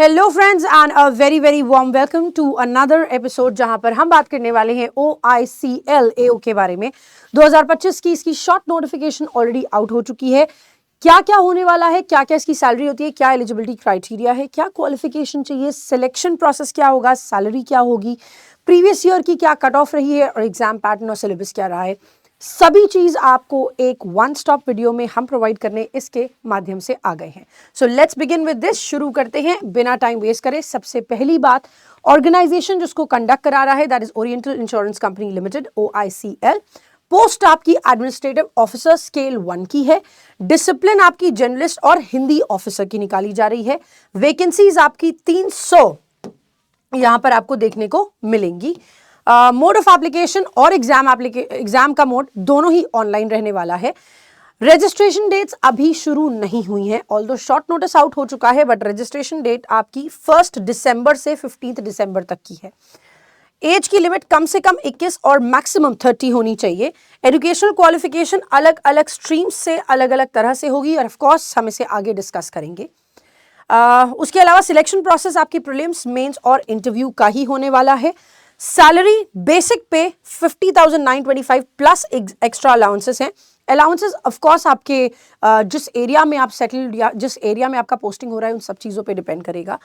Hello friends and a very very warm welcome to another episode जहां पर हम बात करने वाले हैं OICL AO के बारे में। 2025 की इसकी शॉर्ट नोटिफिकेशन ऑलरेडी आउट हो चुकी है। क्या क्या होने वाला है, क्या क्या इसकी सैलरी होती है, क्या एलिजिबिलिटी क्राइटेरिया है, क्या क्वालिफिकेशन चाहिए, सिलेक्शन प्रोसेस क्या होगा, सैलरी क्या होगी, प्रीवियस ईयर की क्या कट ऑफ रही है और एग्जाम पैटर्न और सिलेबस क्या रहा है, सभी चीज आपको एक वन स्टॉप वीडियो में हम प्रोवाइड करने इसके माध्यम से आ गए हैं। So let's begin with this. शुरू करते हैं बिना टाइम वेस्ट करे। सबसे पहली बात, ऑर्गेनाइजेशन जिसको कंडक्ट करा रहा है that is oriental insurance company limited OICL। Post आपकी एडमिनिस्ट्रेटिव ऑफिसर स्केल 1 की है। डिसिप्लिन आपकी जर्नलिस्ट और हिंदी ऑफिसर की निकाली जा रही है। वैकेंसीज आपकी 300 यहां पर आपको देखने को मिलेंगी। मोड ऑफ एप्लीकेशन और एग्जाम का मोड दोनों ही ऑनलाइन रहने वाला है। रजिस्ट्रेशन डेट्स अभी शुरू नहीं हुई हैं, ऑल्दो शॉर्ट नोटिस आउट हो चुका है बट रजिस्ट्रेशन डेट आपकी 1 दिसंबर से 15 दिसंबर तक की है। एज की लिमिट कम से कम 21 और मैक्सिमम 30 होनी चाहिए। एजुकेशनल क्वालिफिकेशन अलग अलग स्ट्रीम्स से अलग अलग तरह से होगी और ऑफ कोर्स हम इसे आगे डिस्कस करेंगे। उसके अलावा सिलेक्शन प्रोसेस आपकी प्रीलिम्स, मेंस और इंटरव्यू का ही होने वाला है। सैलरी बेसिक पे 50,925 प्लस एक्स्ट्रा अलाउंसेस हैं। अलाउंसेस ऑफ कोर्स आपके जिस एरिया में आप सेटल्ड या जिस एरिया में आपका पोस्टिंग हो रहा है उन सब चीज़ों पे डिपेंड करेगा।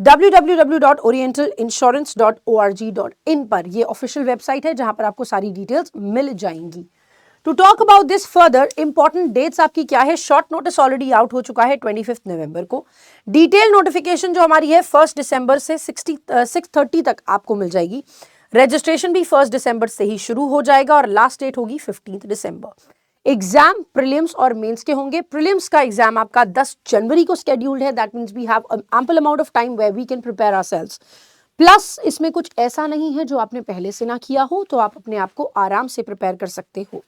www.orientalinsurance.org.in पर ये ऑफिशियल वेबसाइट है जहां पर आपको सारी डिटेल्स मिल जाएंगी। To talk about this further, important dates आपकी क्या है। शॉर्ट नोटिस ऑलरेडी आउट हो चुका है 25 नवंबर को। डिटेल नोटिफिकेशन जो हमारी है 1 दिसंबर से 6:30 तक आपको मिल जाएगी। रजिस्ट्रेशन भी 1 दिसंबर से ही शुरू हो जाएगा और लास्ट डेट होगी 15 दिसंबर। एग्जाम प्रीलिम्स और मेंस के होंगे। प्रीलिम्स का एग्जाम आपका 10 जनवरी को शेड्यूल्ड है। That means we have ample amount of time where we can prepare ourselves. Plus इसमें कुछ ऐसा नहीं है जो आपने पहले से ना किया हो, तो आप अपने आप को आराम से प्रिपेयर कर सकते हो।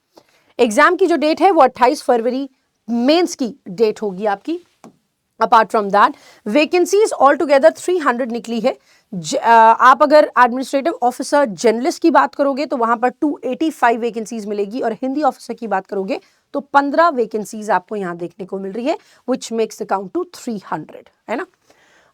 एग्जाम की जो डेट है वो 28 फरवरी मेंस की डेट होगी आपकी। Apart from that vacancies all together 300 निकली है। आप अगर एडमिनिस्ट्रेटिव ऑफिसर जर्नलिस्ट की बात करोगे तो वहां पर 285 वैकेंसीज मिलेगी और हिंदी ऑफिसर की बात करोगे तो 15 वैकेंसीज आपको यहां देखने को मिल रही है, which makes the count to 300, है ना।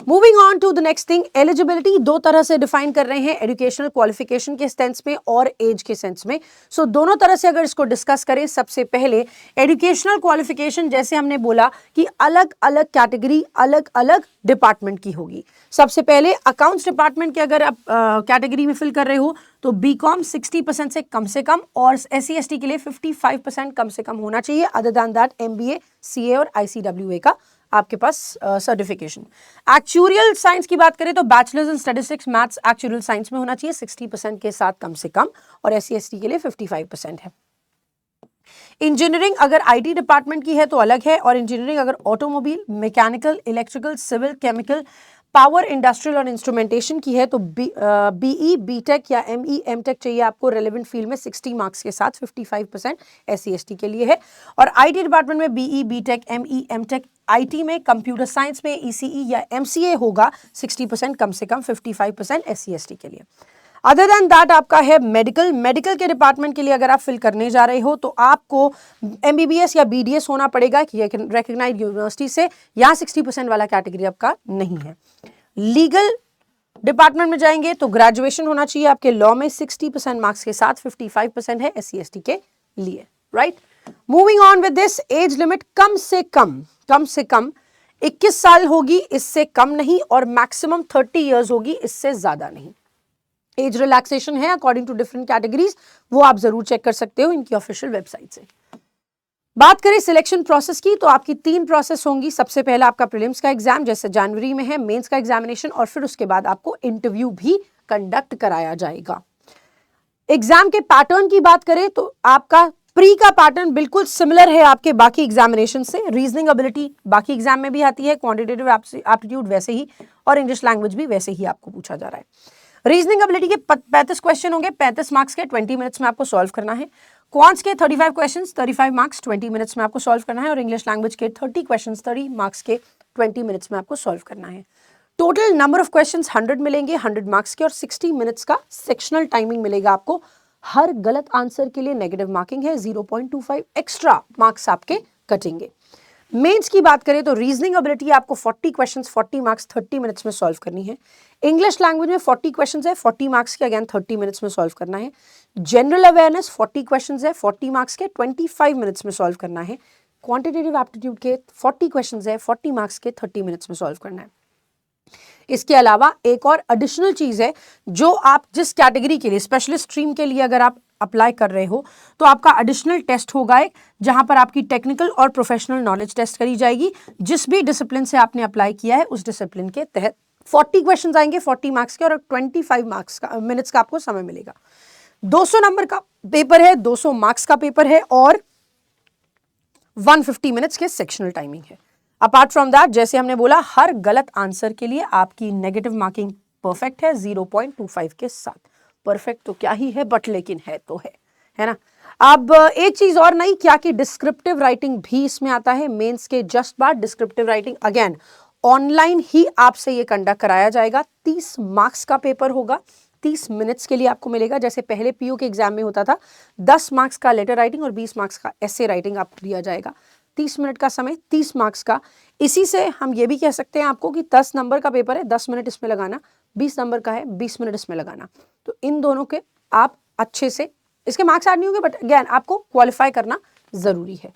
Moving on to the next thing, eligibility दो तरह से डिफाइन कर रहे हैं, एजुकेशनल क्वालिफिकेशन के सेंस में और एज के सेंस में। सो दोनों तरह से अगर इसको डिस्कस करें, सबसे पहले एजुकेशनल क्वालिफिकेशन, जैसे हमने बोला कि अलग अलग कैटेगरी अलग अलग डिपार्टमेंट की होगी। सबसे पहले अकाउंट्स डिपार्टमेंट के अगर आप कैटेगरी में फिल कर रहे हो तो बीकॉम 60% से कम और SC/ST के लिए 55% कम से कम होना चाहिए। Other than that MBA, CA और ICWA का आपके पास सर्टिफिकेशन। एक्चुरियल साइंस की बात करें तो bachelors in statistics maths actuarial science में होना चाहिए 60% के साथ कम से कम, और SC/ST के लिए 55% है। इंजीनियरिंग अगर IT डिपार्टमेंट की है तो अलग है, और इंजीनियरिंग अगर automobile, mechanical, electrical, civil, chemical, power, industrial और इंस्ट्रूमेंटेशन की है तो BE, BTech या ME, MTech चाहिए आपको रेलेवेंट फील्ड में 60 मार्क्स के साथ। 55% SC/ST के लिए है। और IT डिपार्टमेंट में BE, BTech, ME, MTech, IT में कंप्यूटर साइंस में ECE या MCA होगा 60% कम से कम, 55% SC/ST के लिए। अदर देन दैट आपका है मेडिकल के डिपार्टमेंट के लिए अगर आप फिल करने जा रहे हो तो आपको MBBS या BDS होना पड़ेगा कि रिकग्नाइज्ड यूनिवर्सिटी से। यहाँ 60% वाला कैटेगरी आपका नहीं है। लीगल डिपार्टमेंट में जाएंगे तो ग्रेजुएशन होना चाहिए आपके लॉ में 60% मार्क्स के साथ, 55% है SC/ST के लिए, right. Moving on with this, age limit कम से कम 21 साल होगी, इससे कम नहीं, और मैक्सिमम 30 इयर्स होगी, इससे ज्यादा नहीं। एज रिलैक्सेशन है अकॉर्डिंग टू डिफरेंट कैटेगरीज, वो आप जरूर चेक कर सकते हो इनकी ऑफिशियल वेबसाइट से। बात करें सिलेक्शन प्रोसेस की तो आपकी 3 प्रोसेस होंगी। सबसे पहला आपका प्रीलिम्स का एग्जाम जैसे जनवरी में है, मेंस का एग्जामिनेशन, और फिर उसके बाद आपको इंटरव्यू भी कंडक्ट कराया जाएगा। एग्जाम के पैटर्न की बात करें तो आपका प्री का पैटर्न बिल्कुल सिमिलर है आपके बाकी एग्जामिनेशन से। रीजनिंग एबिलिटी बाकी एग्जाम में भी आती है, क्वांटिटेटिव एप्टीट्यूड वैसे ही, और इंग्लिश लैंग्वेज भी वैसे ही आपको पूछा जा रहा है। रीजनिंग एबिलिटी के 35 क्वेश्चन होंगे, 35 मार्क्स के, 20 मिनट्स में आपको सॉल्व करना है। क्वांट्स के 35 क्वेश्चंस, 35 मार्क्स, 20 मिनट्स में आपको सॉल्व करना है। और इंग्लिश लैंग्वेज के 30 क्वेश्चंस, 30 मार्क्स के, 20 मिनट्स में आपको सॉल्व करना है। टोटल नंबर ऑफ क्वेश्चंस 100 मिलेंगे, 100 मार्क्स के, और 60 मिनट्स का सेक्शनल टाइमिंग मिलेगा आपको। हर गलत आंसर के लिए नेगेटिव मार्किंग है, 0.25 एक्स्ट्रा मार्क्स आपके कटेंगे। मेंस की बात करें तो रीजनिंग एबिलिटी आपको 40 क्वेश्चंस 40 मार्क्स 30 मिनट्स में सॉल्व करनी है। इंग्लिश लैंग्वेज में 40 क्वेश्चंस है, 40 मार्क्स के अगेन 30 मिनट्स में सॉल्व करना है। जनरल अवेयरनेस 40 क्वेश्चंस है, 40 मार्क्स के 25 मिनट्स में सॉल्व करना है। क्वांटिटेटिव एप्टीट्यूड के 40 क्वेश्चंस है, 40 मार्क्स के 30 मिनट्स में सॉल्व करना है। इसके अलावा एक और एडिशनल चीज है, जो आप जिस कैटेगरी के लिए, स्पेशलिस्ट स्ट्रीम के लिए अगर आप अप्लाई कर रहे हो तो आपका एडिशनल टेस्ट होगा एक, जहां पर आपकी टेक्निकल और प्रोफेशनल नॉलेज टेस्ट करी जाएगी। जिस भी डिसिप्लिन से आपने अप्लाई किया है उस डिसिप्लिन के तहत 40 क्वेश्चंस आएंगे 40 मार्क्स के, और 25 मार्क्स का मिनट्स का आपको समय मिलेगा। 200 नंबर का पेपर है, 200 मार्क्स का पेपर है, और 150 मिनट्स के सेक्शनल टाइमिंग है। अपार्ट फ्रॉम दैट, जैसे हमने बोला, हर गलत आंसर के लिए आपकी नेगेटिव मार्किंग परफेक्ट है 0.25 के साथ। परफेक्ट तो क्या ही है, बट लेकिन है तो है ना। अब एक चीज और नहीं, क्या कि डिस्क्रिप्टिव राइटिंग भी इसमें आता है। मेंस के जस्ट बाद डिस्क्रिप्टिव राइटिंग अगेन ऑनलाइन ही आपसे ये कंडक्ट कराया जाएगा। 30 मार्क्स का पेपर होगा, 30 मिनट्स के लिए आपको मिलेगा। जैसे पहले पीयू के एग्जाम में होता था, 10 मार्क्स का लेटर राइटिंग और 20 मार्क्स का एसे राइटिंग आपको दिया जाएगा। 30 मिनट का समय, 30 मार्क्स का। इसी से हम ये भी कह सकते हैं आपको कि 10 नंबर का पेपर है, 10 मिनट इसमें लगाना, 20 नंबर का है, 20 मिनट इसमें लगाना। तो इन दोनों के आप अच्छे से, इसके मार्क्स ऐड नहीं होंगे, बट अगेन आपको क्वालिफाई करना जरूरी है।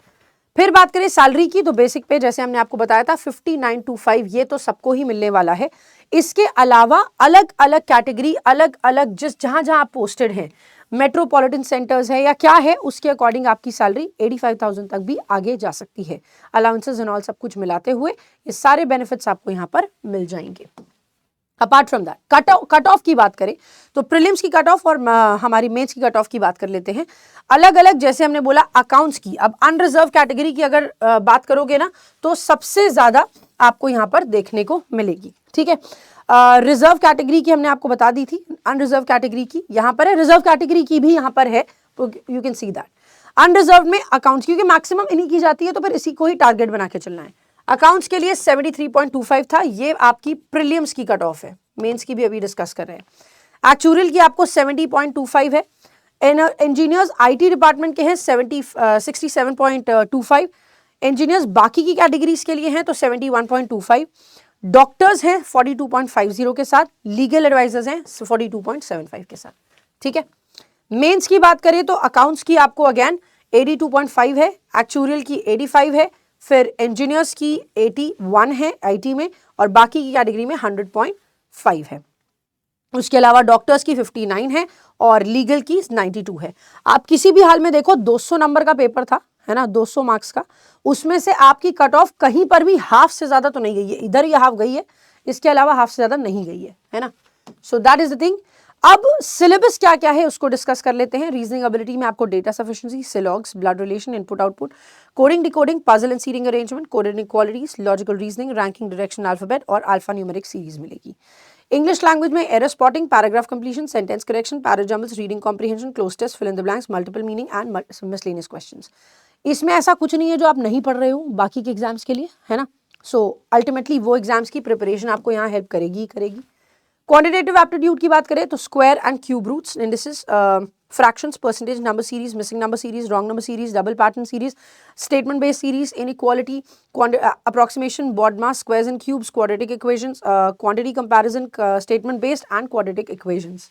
फिर बात करें सैलरी की, तो बेसिक पे जैसे हमने आपको बताया था 5925, ये तो सबको ही मिलने वाला है। इसके अलावा अलग अलग कैटेगरी, अलग अलग जिस जहां जहां आप पोस्टेड हैं, मेट्रोपॉलिटन सेंटर्स है या क्या है, उसके अकॉर्डिंग आपकी सैलरी 85,000 तक भी आगे जा सकती है। अलाउंसेस एंड ऑल सब कुछ मिलाते हुए ये सारे बेनिफिट्स आपको यहाँ पर मिल जाएंगे। Apart from that, cut off की बात करें तो प्रीलिम्स की कट ऑफ और हमारी मेंस की कट ऑफ की बात कर लेते हैं अलग अलग। जैसे हमने बोला अकाउंट्स की, अब अनरिजर्व कैटेगरी की अगर बात करोगे ना, तो सबसे ज्यादा आपको यहाँ पर देखने को मिलेगी। ठीक है, रिजर्व कैटेगरी की हमने आपको बता दी थी, अनरिजर्व कैटेगरी की यहाँ पर है, रिजर्व कैटेगरी की भी यहाँ पर है, तो you can see that. Unreserved में अकाउंट्स, क्योंकि मैक्सिमम इन्हीं की जाती है, तो फिर इसी को ही टारगेट बना के चलना है। अकाउंट्स के लिए 73.25 था, ये आपकी प्रीलिम्स की कट ऑफ है। मेंस की भी अभी डिस्कस कर रहे हैं। एक्चुअल की आपको 70.25 है। इंजीनियर्स आईटी डिपार्टमेंट के हैं 67.25। इंजीनियर्स बाकी की कैटेगरीज के लिए हैं तो 71.25। डॉक्टर्स हैं 42.50 के साथ, लीगल एडवाइजर्स हैं 42.75 के साथ। ठीक है, मेंस की बात करें तो अकाउंट्स की आपको अगेन 82.5 है, एक्चुअल की 85 है, फिर इंजीनियर्स की 81 है आईटी में, और बाकी की कैटेगरी में 100.5 है। उसके अलावा डॉक्टर्स की 59 है और लीगल की 92 है। आप किसी भी हाल में देखो, 200 नंबर का पेपर था, है ना, 200 मार्क्स का, उसमें से आपकी कट ऑफ कहीं पर भी हाफ से ज्यादा तो नहीं गई है, इधर ये हाफ गई है, इसके अलावा हाफ से ज्यादा नहीं गई है ना। So that is the thing. अब सिलेबस क्या क्या है उसको डिस्कस कर लेते हैं। रीजनिंग एबिलिटी में आपको data sufficiency, syllogisms, blood relation, input output, coding decoding, puzzle and seating arrangement, coded equalities, logical reasoning, ranking, direction alphabet और अल्फा न्यूमेरिक सीरीज मिलेगी। इंग्लिश लैंग्वेज में error spotting, paragraph completion, sentence correction, parajumbles, reading comprehension, cloze test, fill in the blanks, multiple meaning and miscellaneous questions. इसमें ऐसा कुछ नहीं है जो आप नहीं पढ़ रहे हो बाकी के एग्जाम्स के लिए, है ना। सो अल्टीमेटली वो एग्जाम्स की प्रिपरेशन आपको यहाँ हेल्प करेगी। क्वांटिटेटिव एप्टीट्यूड की बात करें तो square and cube roots, indices, fractions, percentage, number series, missing number series, wrong number series, double pattern series, statement based series, inequality, approximation, BODMAS, squares and cubes, quadratic equations, quantity comparison, statement based and quadratic equations.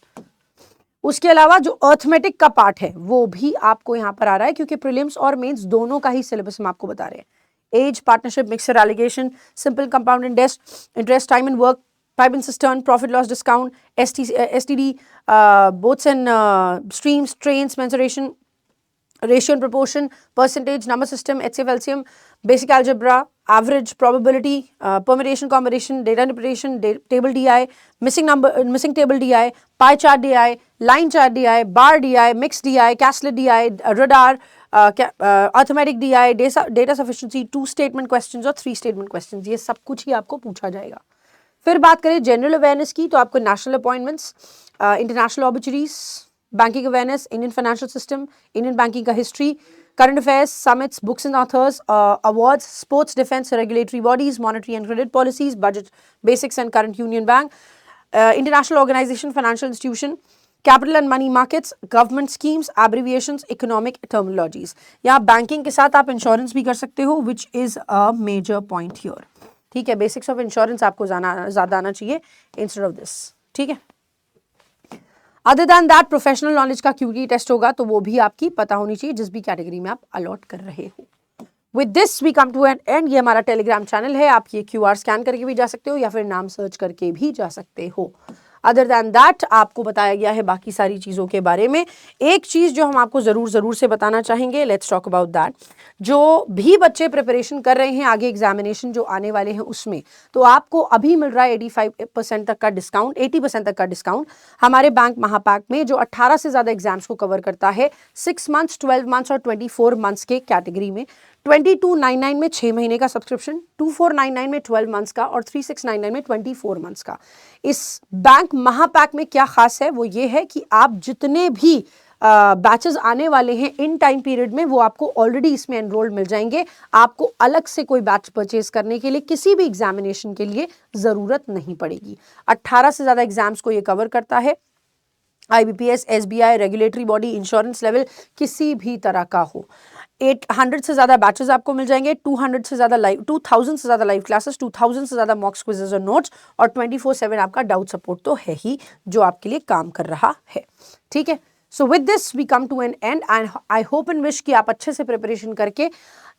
उसके अलावा जो arithmetic का part है वो भी आपको यहाँ पर आ रहा है, क्योंकि प्रीलिम्स और मेंस दोनों का ही सिलेबस हम आपको बता रहे हैं। Age, partnership, mixture alligation, simple compound interest, time and work, type and system, profit loss discount, STD, boats and streams, trains, mensuration, ratio and proportion, percentage, number system, HCF, LCM, basic algebra, average, probability, permutation, combination, data interpretation, table DI, missing table DI, pie chart DI, line chart DI, bar DI, mixed DI, Caslet DI, radar, arithmetic DI, data sufficiency, 2 statement questions और 3 statement questions, ये सब कुछ ही आपको पूछा जाएगा। फिर बात करें जनरल अवेयरनेस की, तो आपको national appointments, international obituaries, banking awareness, Indian financial system, Indian banking का हिस्ट्री, current affairs, summits, books and authors, awards, sports, defence, regulatory bodies, monetary and credit policies, budget basics and current union bank, international organisation, financial institution, capital and money markets, government schemes, abbreviations, economic terminologies. यहाँ banking के साथ आप insurance भी कर सकते हो, which is a major point here. ठीक है, बेसिक्स ऑफ इंश्योरेंस आपको ज्यादा आना चाहिए इंस्टेड ऑफ दिस। ठीक है, other than that professional knowledge का क्यूटी टेस्ट होगा, तो वो भी आपकी पता होनी चाहिए जिस भी कैटेगरी में आप अलॉट कर रहे हो। With this we come to an end. ये हमारा टेलीग्राम चैनल है, आप ये QR स्कैन करके भी जा सकते हो या फिर नाम सर्च करके भी जा सकते हो। अदर दैन दैट आपको बताया गया है बाकी सारी चीज़ों के बारे में। एक चीज़ जो हम आपको ज़रूर से बताना चाहेंगे, लेट्स टॉक अबाउट दैट। जो भी बच्चे प्रिपरेशन कर रहे हैं आगे एग्जामिनेशन जो आने वाले हैं उसमें, तो आपको अभी मिल रहा है 85% तक का डिस्काउंट, 80% तक का डिस्काउंट हमारे बैंक महापैक में, जो 18 से ज़्यादा एग्जाम्स को कवर करता है 6 मंथ्स, 12 मंथ्स और 24 मंथ्स के कैटेगरी में। 2299 में 6 महीने का सब्सक्रिप्शन, 2499 में 12 मंथ्स का और 3699 में 24 मंथ्स का। इस बैंक महापैक में क्या खास है, वो ये है कि आप जितने भी बैचेस आने वाले हैं इन टाइम पीरियड में, वो आपको ऑलरेडी इसमें एनरोल्ड मिल जाएंगे। आपको अलग से कोई बैच परचेज करने के लिए किसी भी एग्जामिनेशन के लिए ज़रूरत नहीं पड़ेगी। 18 से ज़्यादा एग्जाम्स को ये कवर करता है। IBPS, SBI, regulatory body, insurance level किसी भी तरह का हो। 800 से ज़्यादा बैचेस आपको मिल जाएंगे, 2000 से ज़्यादा लाइव क्लासेस, 2000 से ज़्यादा मॉक्स क्विजेस और नोट्स, और 24/7 आपका डाउट सपोर्ट तो है ही, जो आपके लिए काम कर रहा है। ठीक है, so with this we come to an end and I hope and wish कि आप अच्छे से प्रिपरेशन करके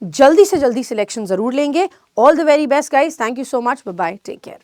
जल्दी से जल्दी सिलेक्शन ज़रूर लेंगे। All the very best guys, thank you so much, bye bye, take care.